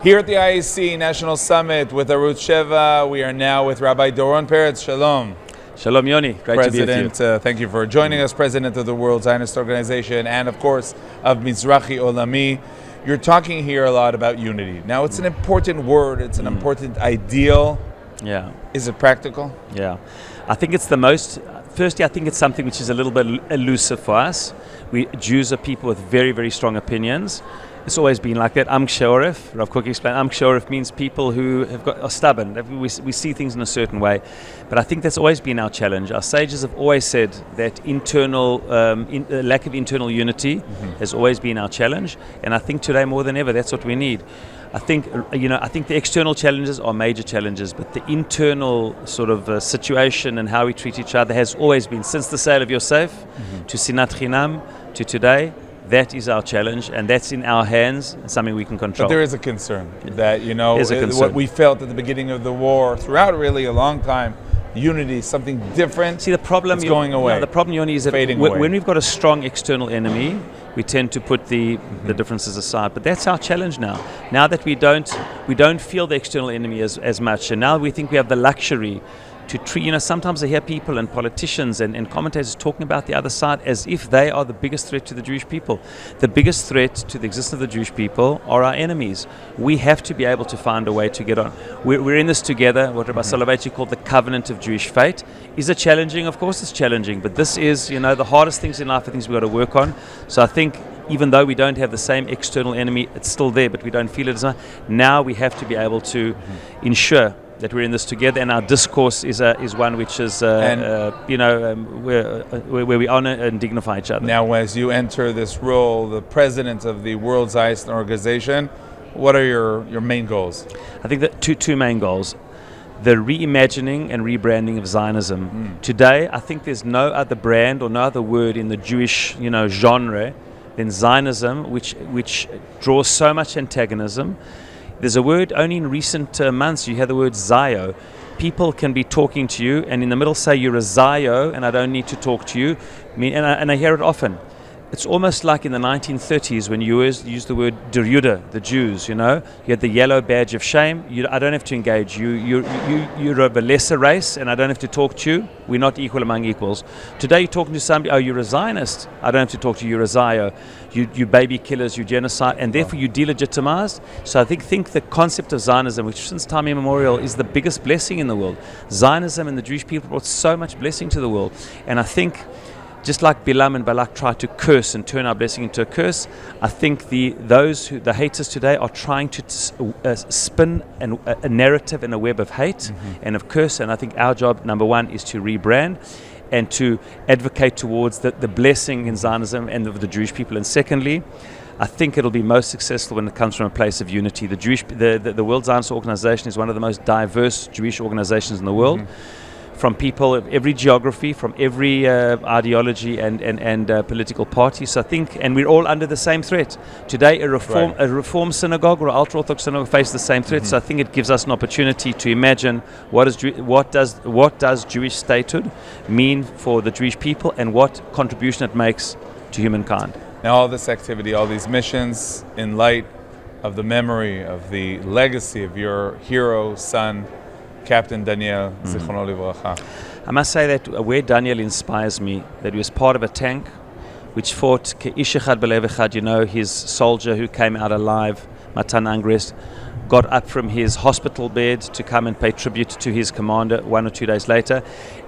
Here at the IAC National Summit with ARUTZ SHEVA, we are now with Rabbi Doron Peretz. Shalom. Shalom, Yoni. Great to be with you. Thank you for joining us, President of the World Zionist Organization and, of course, of Mizrahi Olami. You're talking here a lot about unity. Now, it's an important word. It's an important ideal. Yeah. Is it practical? Yeah. I think it's the most... Firstly, I think it's something which is a little bit elusive for us. We Jews are people with very, very strong opinions. It's always been like that. Am Sheoref, Rav Kook explained, Am Sheoref means people who are stubborn. We see things in a certain way. But I think that's always been our challenge. Our sages have always said that lack of internal unity has always been our challenge. And I think today more than ever, that's what we need. I think the external challenges are major challenges, but the internal sort of situation and how we treat each other has always been, since the sale of Yosef to Sinat Chinam to today. That is our challenge, and that's in our hands, something we can control. But there is a concern that, what we felt at the beginning of the war, throughout really a long time, unity, something different. See, the problem is going away. No, the problem, Yoni, is that when we've got a strong external enemy, we tend to put the differences aside. But that's our challenge now. Now that we don't feel the external enemy as much, and now we think we have the luxury to treat, sometimes I hear people and politicians and commentators talking about the other side as if they are the biggest threat to the Jewish people. The biggest threat to the existence of the Jewish people are our enemies. We have to be able to find a way to get on. We're in this together. What Rabbi Soloveitchik called the covenant of Jewish fate. Is it challenging? Of course it's challenging, but this is, the hardest things in life are things we've got to work on. So I think even though we don't have the same external enemy, it's still there, but we don't feel it as much. Now we have to be able to ensure that we're in this together, and our discourse is one which is, where we honor and dignify each other. Now, as you enter this role, the president of the World Zionist Organization, what are your main goals? I think that two main goals. The reimagining and rebranding of Zionism. Today, I think there's no other brand or no other word in the Jewish, genre than Zionism, which draws so much antagonism. There's a word only in recent months, you hear the word Zio. People can be talking to you and in the middle say you're a Zio and I don't need to talk to you. And I hear it often. It's almost like in the 1930s when you used the word Der Jude, the Jews, you had the yellow badge of shame. I don't have to engage you. You're of a lesser race and I don't have to talk to you. We're not equal among equals. Today you're talking to somebody, oh, you're a Zionist. I don't have to talk to you, you're a Zio. You baby killers, you genocide, and therefore you delegitimized. So I think the concept of Zionism, which since time immemorial is the biggest blessing in the world. Zionism and the Jewish people brought so much blessing to the world. And I think just like Bilam and Balak tried to curse and turn our blessing into a curse, I think the haters today are trying to spin a narrative and a web of hate and of curse. And I think our job, number one, is to rebrand and to advocate towards the blessing in Zionism and of the Jewish people. And secondly, I think it'll be most successful when it comes from a place of unity. The World Zionist Organization is one of the most diverse Jewish organizations in the world. From people of every geography, from every ideology and political party. So I think, and we're all under the same threat. Today, a reform synagogue or an ultra-Orthodox synagogue face the same threat. So I think it gives us an opportunity to imagine what does Jewish statehood mean for the Jewish people and what contribution it makes to humankind. Now all this activity, all these missions, in light of the memory of the legacy of your hero, son, Captain Daniel, Zichrono Livracha. I must say that where Daniel inspires me, that he was part of a tank which fought Ke'ish Echad B'Lev Echad, his soldier who came out alive, Matan Angres, got up from his hospital bed to come and pay tribute to his commander 1 or 2 days later.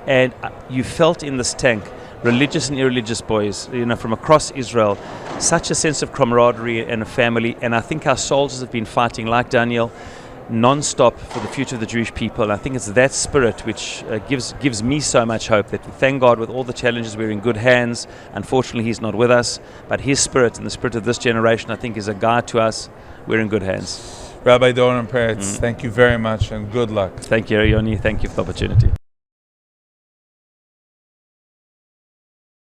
And you felt in this tank, religious and irreligious boys, from across Israel, such a sense of camaraderie and a family. And I think our soldiers have been fighting like Daniel, non-stop for the future of the Jewish people. And I think it's that spirit which gives me so much hope that, thank God, with all the challenges, we're in good hands. Unfortunately, he's not with us, but his spirit and the spirit of this generation, I think, is a guide to us. We're in good hands. Rabbi Doron Peretz, thank you very much and good luck. Thank you, Yoni. Thank you for the opportunity.